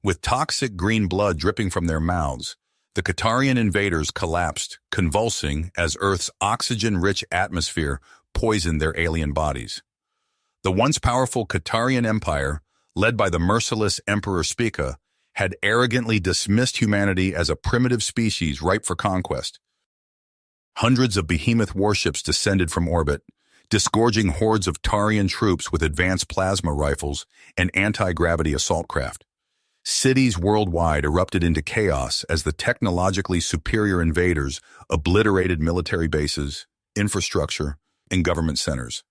With toxic green blood dripping from their mouths, the Qatarian invaders collapsed, convulsing as Earth's oxygen-rich atmosphere poisoned their alien bodies. The once powerful Qatarian Empire, led by the merciless Emperor Spica, had arrogantly dismissed humanity as a primitive species ripe for conquest. Hundreds of behemoth warships descended from orbit, disgorging hordes of Tarian troops with advanced plasma rifles and anti-gravity assault craft. Cities worldwide erupted into chaos as the technologically superior invaders obliterated military bases, infrastructure, and government centers.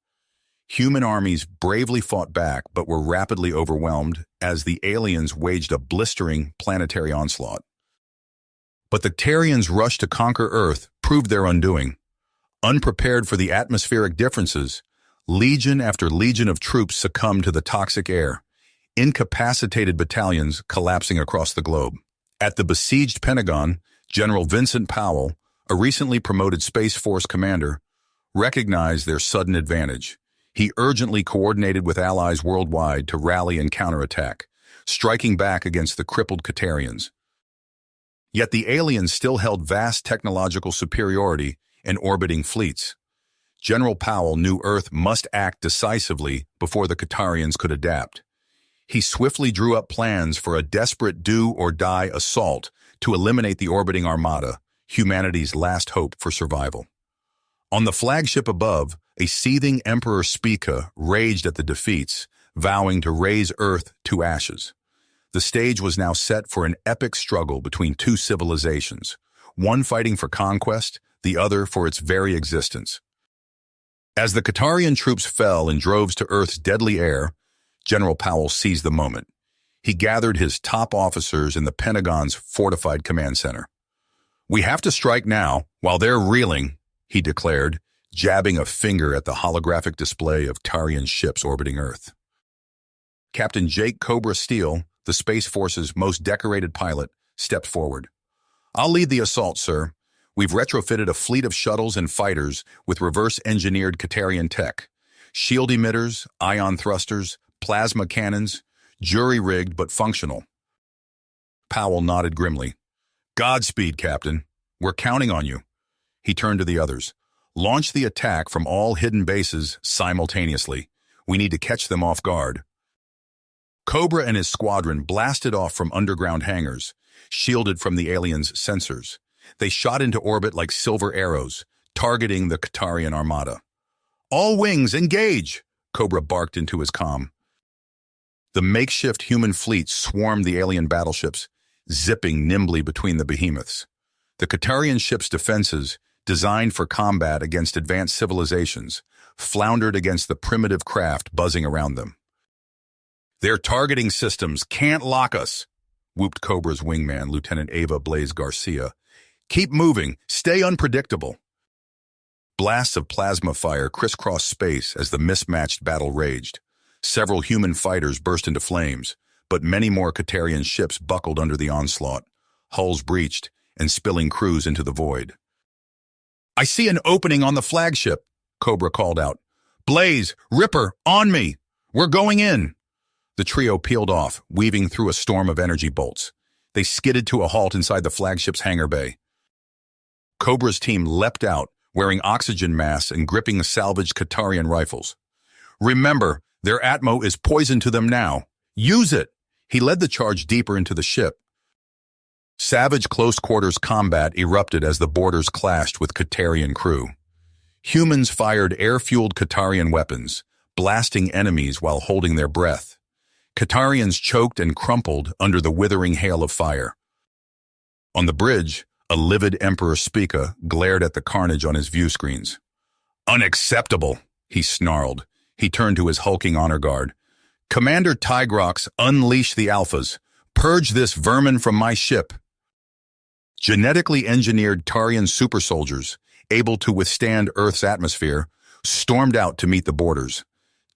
Human armies bravely fought back but were rapidly overwhelmed as the aliens waged a blistering planetary onslaught. But the Tarians' rush to conquer Earth proved their undoing. Unprepared for the atmospheric differences, legion after legion of troops succumbed to the toxic air, incapacitated battalions collapsing across the globe. At the besieged Pentagon, General Vincent Powell, a recently promoted Space Force commander, recognized their sudden advantage. He urgently coordinated with allies worldwide to rally and counterattack, striking back against the crippled Qatarians. Yet the aliens still held vast technological superiority and orbiting fleets. General Powell knew Earth must act decisively before the Qatarians could adapt. He swiftly drew up plans for a desperate do-or-die assault to eliminate the orbiting armada, humanity's last hope for survival. On the flagship above, a seething Emperor Spica raged at the defeats, vowing to raise Earth to ashes. The stage was now set for an epic struggle between two civilizations, one fighting for conquest, the other for its very existence. As the Qatarian troops fell in droves to Earth's deadly air, General Powell seized the moment. He gathered his top officers in the Pentagon's fortified command center. "We have to strike now, while they're reeling," he declared, jabbing a finger at the holographic display of Tarian ships orbiting Earth. Captain Jake Cobra Steele, the Space Force's most decorated pilot, stepped forward. "I'll lead the assault, sir. We've retrofitted a fleet of shuttles and fighters with reverse-engineered Qatarian tech. Shield emitters, ion thrusters, plasma cannons, jury-rigged but functional." Powell nodded grimly. "Godspeed, Captain. We're counting on you." He turned to the others. "Launch the attack from all hidden bases simultaneously. We need to catch them off guard." Cobra and his squadron blasted off from underground hangars, shielded from the aliens' sensors. They shot into orbit like silver arrows, targeting the Qatarian armada. "All wings, engage!" Cobra barked into his comm. The makeshift human fleet swarmed the alien battleships, zipping nimbly between the behemoths. The Qatarian ships' defenses, designed for combat against advanced civilizations, floundered against the primitive craft buzzing around them. "Their targeting systems can't lock us," whooped Cobra's wingman, Lieutenant Ava Blaze Garcia. "Keep moving. Stay unpredictable." Blasts of plasma fire crisscrossed space as the mismatched battle raged. Several human fighters burst into flames, but many more Qatarian ships buckled under the onslaught, hulls breached and spilling crews into the void. "I see an opening on the flagship," Cobra called out. "Blaze, Ripper, on me! We're going in!" The trio peeled off, weaving through a storm of energy bolts. They skidded to a halt inside the flagship's hangar bay. Cobra's team leapt out, wearing oxygen masks and gripping salvaged Qatarian rifles. "Remember, their Atmo is poison to them now. Use it!" He led the charge deeper into the ship. Savage close-quarters combat erupted as the boarders clashed with Qatarian crew. Humans fired air-fueled Qatarian weapons, blasting enemies while holding their breath. Qatarians choked and crumpled under the withering hail of fire. On the bridge, a livid Emperor Spica glared at the carnage on his view screens. "Unacceptable," he snarled. He turned to his hulking honor guard. "Commander Tigrox, unleash the Alphas. Purge this vermin from my ship." Genetically engineered Tarian super soldiers, able to withstand Earth's atmosphere, stormed out to meet the boarders.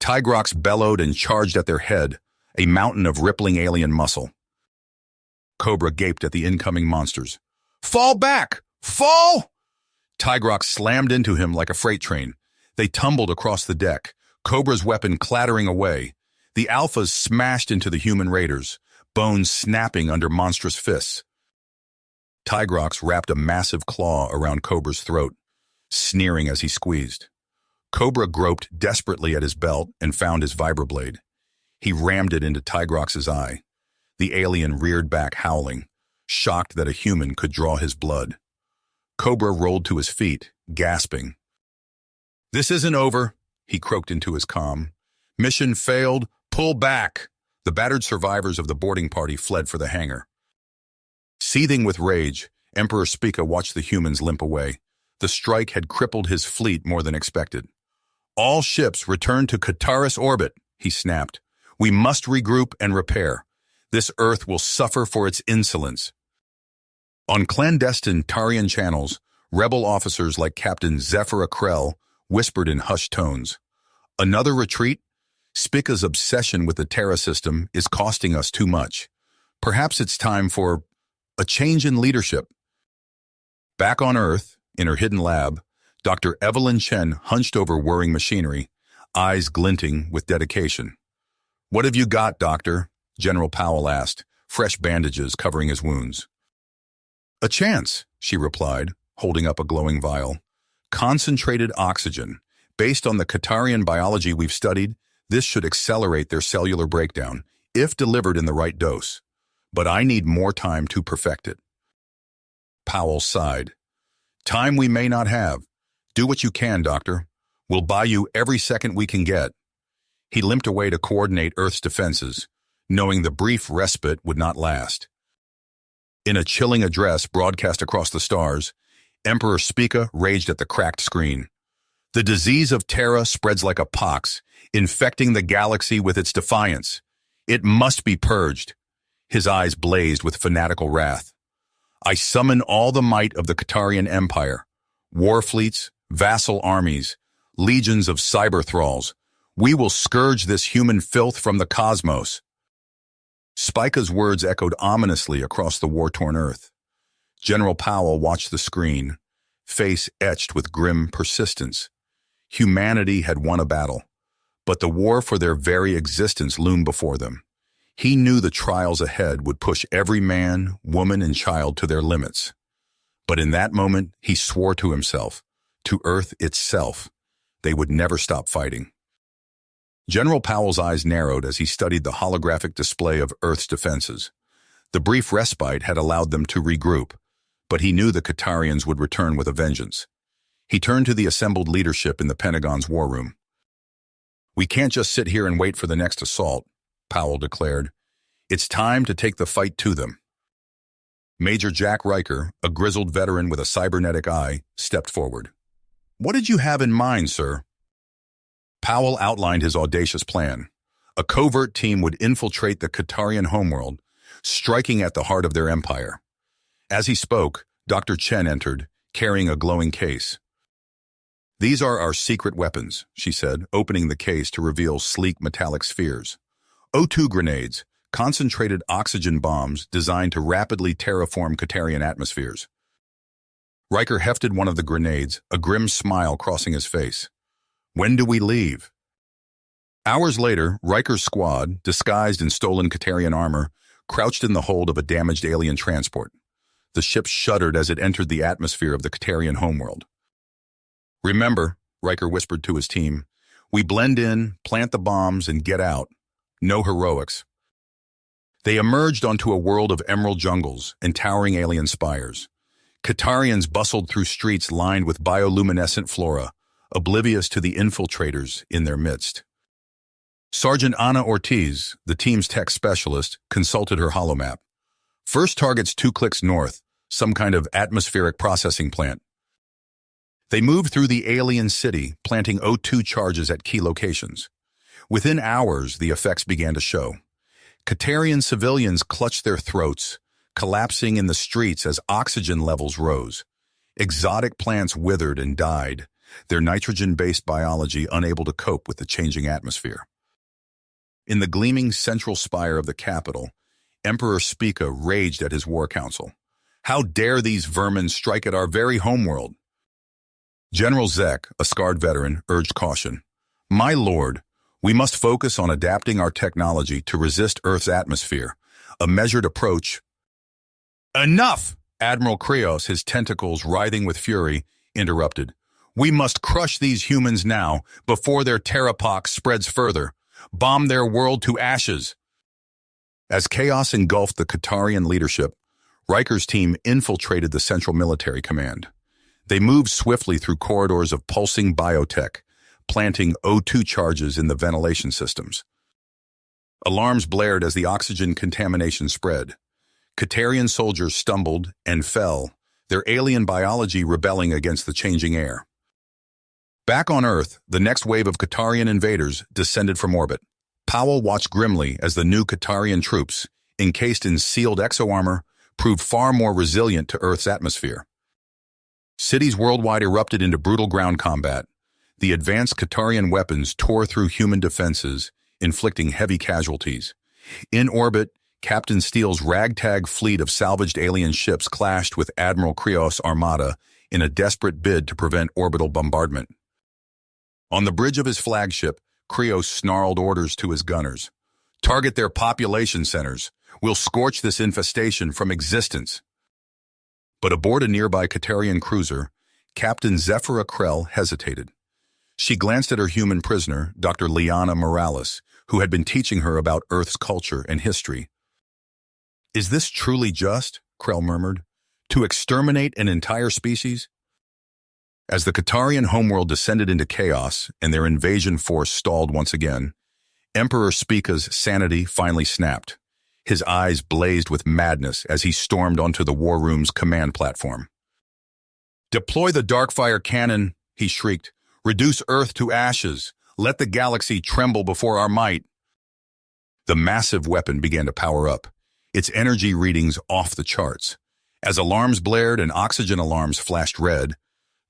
Tigrox bellowed and charged at their head, a mountain of rippling alien muscle. Cobra gaped at the incoming monsters. "Fall back! Fall!" Tigrox slammed into him like a freight train. They tumbled across the deck, Cobra's weapon clattering away. The Alphas smashed into the human raiders, bones snapping under monstrous fists. Tigrox wrapped a massive claw around Cobra's throat, sneering as he squeezed. Cobra groped desperately at his belt and found his vibroblade. He rammed it into Tigrox's eye. The alien reared back howling, shocked that a human could draw his blood. Cobra rolled to his feet, gasping. "This isn't over," he croaked into his comm. "Mission failed. Pull back." The battered survivors of the boarding party fled for the hangar. Seething with rage, Emperor Spica watched the humans limp away. The strike had crippled his fleet more than expected. "All ships return to Kataris orbit," he snapped. "We must regroup and repair. This Earth will suffer for its insolence." On clandestine Tarian channels, rebel officers like Captain Zephyr Krell whispered in hushed tones. "Another retreat? Spica's obsession with the Terra system is costing us too much. Perhaps it's time for a change in leadership." Back on Earth, in her hidden lab, Dr. Evelyn Chen hunched over whirring machinery, eyes glinting with dedication. "What have you got, Doctor?" General Powell asked, fresh bandages covering his wounds. "A chance," she replied, holding up a glowing vial. "Concentrated oxygen. Based on the Katarian biology we've studied, this should accelerate their cellular breakdown, if delivered in the right dose. But I need more time to perfect it." Powell sighed. "Time we may not have. Do what you can, Doctor. We'll buy you every second we can get." He limped away to coordinate Earth's defenses, knowing the brief respite would not last. In a chilling address broadcast across the stars, Emperor Spica raged at the cracked screen. "The disease of Terra spreads like a pox, infecting the galaxy with its defiance. It must be purged." His eyes blazed with fanatical wrath. "I summon all the might of the Katarian Empire, war fleets, vassal armies, legions of cyber thralls. We will scourge this human filth from the cosmos." Spica's words echoed ominously across the war-torn Earth. General Powell watched the screen, face etched with grim persistence. Humanity had won a battle, but the war for their very existence loomed before them. He knew the trials ahead would push every man, woman, and child to their limits. But in that moment, he swore to himself, to Earth itself, they would never stop fighting. General Powell's eyes narrowed as he studied the holographic display of Earth's defenses. The brief respite had allowed them to regroup, but he knew the Katarians would return with a vengeance. He turned to the assembled leadership in the Pentagon's war room. "We can't just sit here and wait for the next assault," Powell declared. "It's time to take the fight to them." Major Jack Riker, a grizzled veteran with a cybernetic eye, stepped forward. "What did you have in mind, sir?" Powell outlined his audacious plan. A covert team would infiltrate the Katarian homeworld, striking at the heart of their empire. As he spoke, Dr. Chen entered, carrying a glowing case. "These are our secret weapons," she said, opening the case to reveal sleek metallic spheres. O2 grenades, concentrated oxygen bombs designed to rapidly terraform Katarian atmospheres. Riker hefted one of the grenades, a grim smile crossing his face. "When do we leave?" Hours later, Riker's squad, disguised in stolen Katarian armor, crouched in the hold of a damaged alien transport. The ship shuddered as it entered the atmosphere of the Katarian homeworld. "Remember," Riker whispered to his team, "we blend in, plant the bombs, and get out. No heroics." They emerged onto a world of emerald jungles and towering alien spires. Katarians bustled through streets lined with bioluminescent flora, oblivious to the infiltrators in their midst. Sergeant Ana Ortiz, the team's tech specialist, consulted her holomap. "First target's 2 clicks north, some kind of atmospheric processing plant." They moved through the alien city, planting O2 charges at key locations. Within hours, the effects began to show. Katarian civilians clutched their throats, collapsing in the streets as oxygen levels rose. Exotic plants withered and died, their nitrogen-based biology unable to cope with the changing atmosphere. In the gleaming central spire of the capital, Emperor Spica raged at his war council. "How dare these vermin strike at our very homeworld?" General Zek, a scarred veteran, urged caution. "My lord, we must focus on adapting our technology to resist Earth's atmosphere, A measured approach. Enough! Admiral Krios, his tentacles writhing with fury, interrupted. We must crush these humans now, before their terrapox spreads further. Bomb their world to ashes. As chaos engulfed the Qatarian leadership, Riker's team infiltrated the Central Military Command. They moved swiftly through corridors of pulsing biotech, planting O2 charges in the ventilation systems. Alarms blared as the oxygen contamination spread. Qatarian soldiers stumbled and fell, their alien biology rebelling against the changing air. Back on Earth, the next wave of Qatarian invaders descended from orbit. Powell watched grimly as the new Qatarian troops, encased in sealed exoarmor, proved far more resilient to Earth's atmosphere. Cities worldwide erupted into brutal ground combat. The advanced Qatarian weapons tore through human defenses, inflicting heavy casualties. In orbit, Captain Steele's ragtag fleet of salvaged alien ships clashed with Admiral Krios' armada in a desperate bid to prevent orbital bombardment. On the bridge of his flagship, Krios snarled orders to his gunners. Target their population centers. We'll scorch this infestation from existence. But aboard a nearby Qatarian cruiser, Captain Zephyra Krell hesitated. She glanced at her human prisoner, Dr. Liana Morales, who had been teaching her about Earth's culture and history. Is this truly just, Krell murmured, to exterminate an entire species? As the Qatarian homeworld descended into chaos and their invasion force stalled once again, Emperor Spica's sanity finally snapped. His eyes blazed with madness as he stormed onto the war room's command platform. Deploy the Darkfire cannon, he shrieked. Reduce Earth to ashes. Let the galaxy tremble before our might. The massive weapon began to power up, its energy readings off the charts. As alarms blared and oxygen alarms flashed red,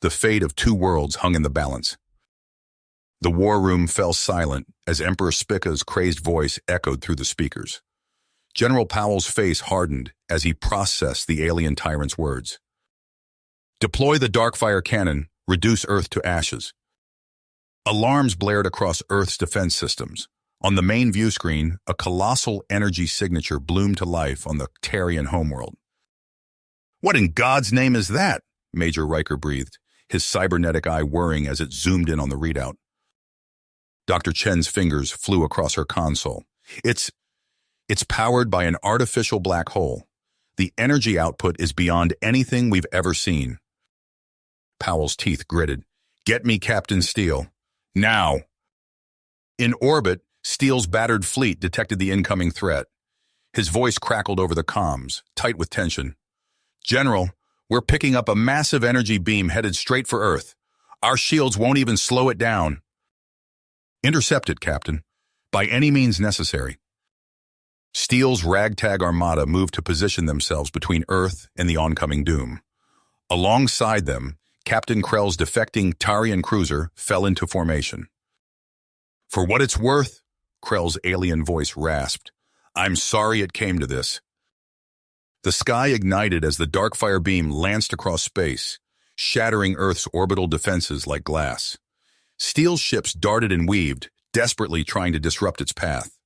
the fate of two worlds hung in the balance. The war room fell silent as Emperor Spica's crazed voice echoed through the speakers. General Powell's face hardened as he processed the alien tyrant's words. Deploy the Darkfire cannon, reduce Earth to ashes. Alarms blared across Earth's defense systems. On the main view screen, a colossal energy signature bloomed to life on the Qatarian homeworld. What in God's name is that? Major Riker breathed, his cybernetic eye whirring as it zoomed in on the readout. Dr. Chen's fingers flew across her console. It's powered by an artificial black hole. The energy output is beyond anything we've ever seen. Powell's teeth gritted. Get me Captain Steele. Now! In orbit, Steele's battered fleet detected the incoming threat. His voice crackled over the comms, tight with tension. General, we're picking up a massive energy beam headed straight for Earth. Our shields won't even slow it down. Intercept it, Captain. By any means necessary. Steele's ragtag armada moved to position themselves between Earth and the oncoming doom. Alongside them, Captain Krell's defecting Tarian cruiser fell into formation. For what it's worth, Krell's alien voice rasped, I'm sorry it came to this. The sky ignited as the Darkfire beam lanced across space, shattering Earth's orbital defenses like glass. Steele's ships darted and weaved, desperately trying to disrupt its path.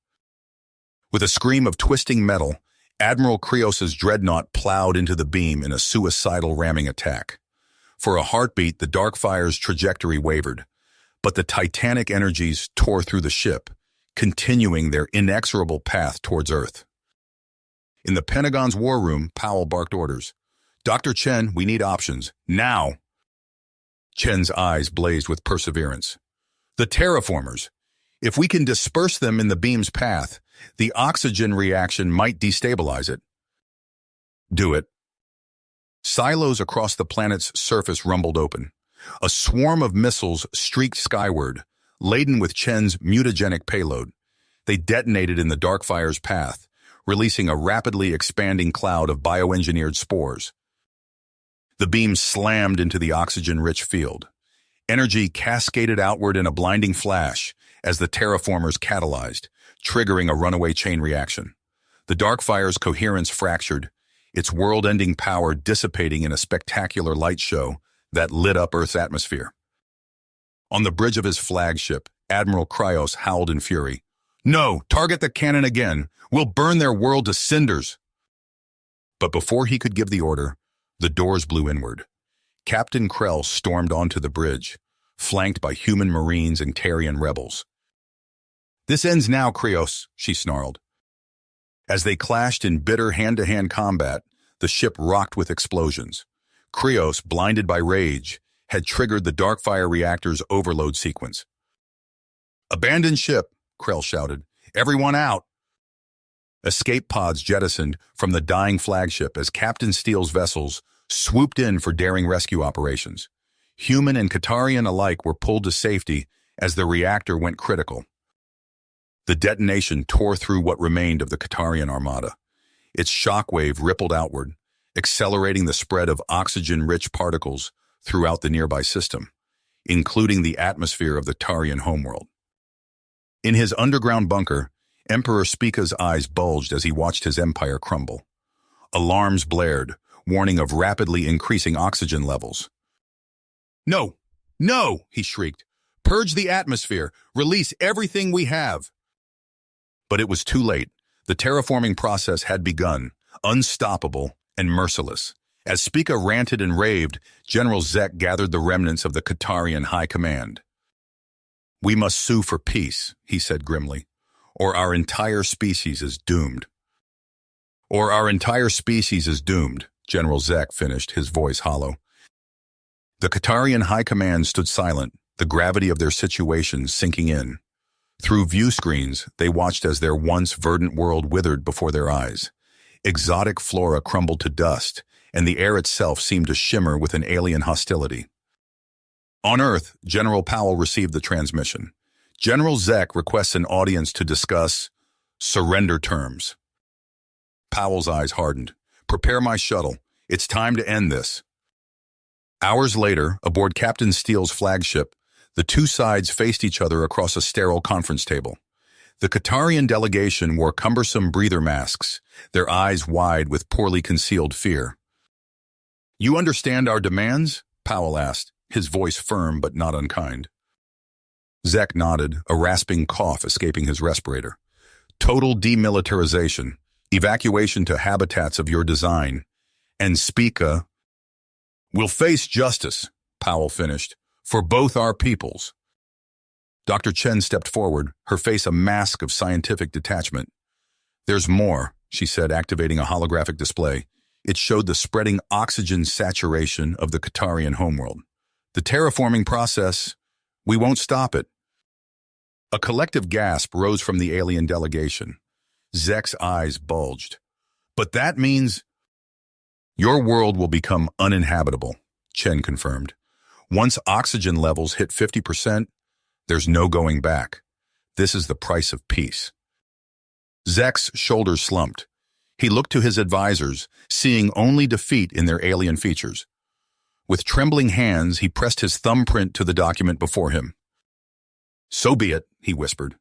With a scream of twisting metal, Admiral Krios' dreadnought plowed into the beam in a suicidal ramming attack. For a heartbeat, the Darkfire's trajectory wavered, but the titanic energies tore through the ship, continuing their inexorable path towards Earth. In the Pentagon's war room, Powell barked orders. Dr. Chen, we need options. Now! Chen's eyes blazed with perseverance. The terraformers. If we can disperse them in the beam's path, the oxygen reaction might destabilize it. Do it. Silos across the planet's surface rumbled open. A swarm of missiles streaked skyward, laden with Chen's mutagenic payload. They detonated in the Darkfire's path, releasing a rapidly expanding cloud of bioengineered spores. The beam slammed into the oxygen-rich field. Energy cascaded outward in a blinding flash as the terraformers catalyzed, triggering a runaway chain reaction. The Darkfire's coherence fractured, its world-ending power dissipating in a spectacular light show that lit up Earth's atmosphere. On the bridge of his flagship, Admiral Krios howled in fury. No, target the cannon again. We'll burn their world to cinders. But before he could give the order, the doors blew inward. Captain Krell stormed onto the bridge, flanked by human marines and Tarian rebels. This ends now, Krios, she snarled. As they clashed in bitter hand-to-hand combat, the ship rocked with explosions. Krios, blinded by rage, had triggered the Darkfire reactor's overload sequence. Abandon ship, Krell shouted. Everyone out! Escape pods jettisoned from the dying flagship as Captain Steele's vessels swooped in for daring rescue operations. Human and Katarian alike were pulled to safety as the reactor went critical. The detonation tore through what remained of the Katarian armada. Its shockwave rippled outward, accelerating the spread of oxygen-rich particles throughout the nearby system, including the atmosphere of the Tarian homeworld. In his underground bunker, Emperor Spica's eyes bulged as he watched his empire crumble. Alarms blared, warning of rapidly increasing oxygen levels. No! No! He shrieked. Purge the atmosphere! Release everything we have! But it was too late. The terraforming process had begun, unstoppable and merciless. As Spica ranted and raved, General Zek gathered the remnants of the Katarian High Command. We must sue for peace, he said grimly, or our entire species is doomed. Or our entire species is doomed, General Zek finished, his voice hollow. The Katarian High Command stood silent, the gravity of their situation sinking in. Through view screens, they watched as their once verdant world withered before their eyes. Exotic flora crumbled to dust, and the air itself seemed to shimmer with an alien hostility. On Earth, General Powell received the transmission. General Zek requests an audience to discuss surrender terms. Powell's eyes hardened. Prepare my shuttle. It's time to end this. Hours later, aboard Captain Steele's flagship, the two sides faced each other across a sterile conference table. The Katarian delegation wore cumbersome breather masks, their eyes wide with poorly concealed fear. You understand our demands? Powell asked, his voice firm but not unkind. Zek nodded, a rasping cough escaping his respirator. Total demilitarization, evacuation to habitats of your design, and Spica will face justice, Powell finished, for both our peoples. Dr. Chen stepped forward, her face a mask of scientific detachment. There's more, she said, activating a holographic display. It showed the spreading oxygen saturation of the Katarian homeworld. The terraforming process, we won't stop it. A collective gasp rose from the alien delegation. Zek's eyes bulged. But that means your world will become uninhabitable, Chen confirmed. Once oxygen levels hit 50%, there's no going back. This is the price of peace. Zek's shoulders slumped. He looked to his advisors, seeing only defeat in their alien features. With trembling hands, he pressed his thumbprint to the document before him. So be it, he whispered.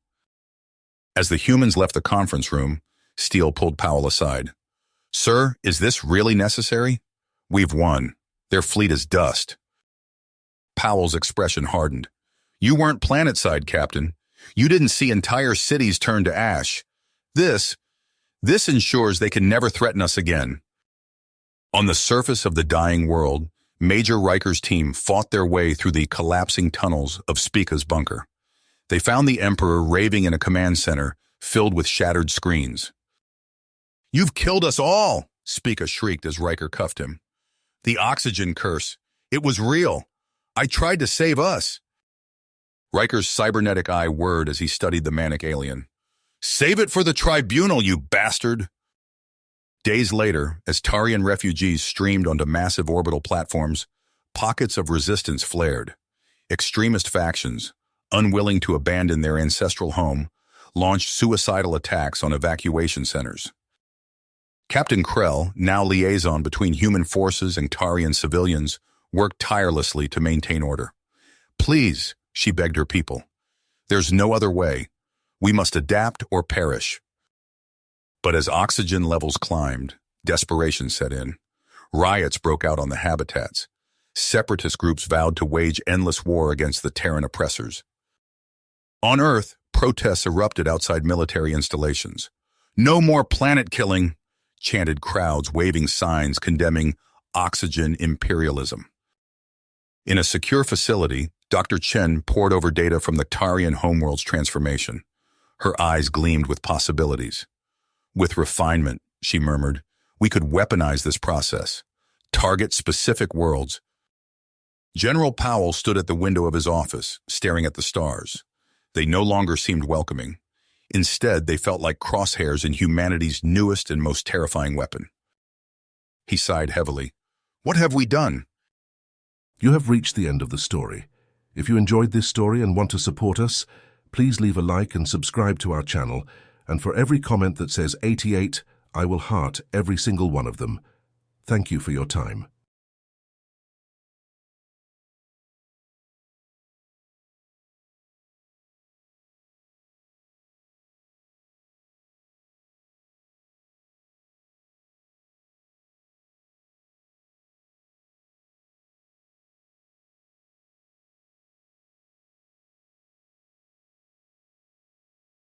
As the humans left the conference room, Steele pulled Powell aside. Sir, is this really necessary? We've won. Their fleet is dust. Powell's expression hardened. You weren't planetside, Captain. You didn't see entire cities turn to ash. This ensures they can never threaten us again. On the surface of the dying world, Major Riker's team fought their way through the collapsing tunnels of Spica's bunker. They found the Emperor raving in a command center filled with shattered screens. You've killed us all, Spica shrieked as Riker cuffed him. The oxygen curse. It was real. I tried to save us. Riker's cybernetic eye whirred as he studied the manic alien. Save it for the tribunal, you bastard! Days later, as Tarian refugees streamed onto massive orbital platforms, pockets of resistance flared. Extremist factions, unwilling to abandon their ancestral home, launched suicidal attacks on evacuation centers. Captain Krell, now liaison between human forces and Tarian civilians, worked tirelessly to maintain order. Please, she begged her people. There's no other way. We must adapt or perish. But as oxygen levels climbed, desperation set in. Riots broke out on the habitats. Separatist groups vowed to wage endless war against the Terran oppressors. On Earth, Protests erupted outside military installations. "No more planet killing," chanted crowds, waving signs condemning oxygen imperialism. In a secure facility, Dr. Chen pored over data from the Tarian homeworld's transformation. Her eyes gleamed with possibilities. "With refinement," she murmured, "we could weaponize this process. Target specific worlds." General Powell stood at the window of his office, staring at the stars. They no longer seemed welcoming. Instead, they felt like crosshairs in humanity's newest and most terrifying weapon. He sighed heavily. "What have we done?" You have reached the end of the story. If you enjoyed this story and want to support us, please leave a like and subscribe to our channel. And for every comment that says 88, I will heart every single one of them. Thank you for your time.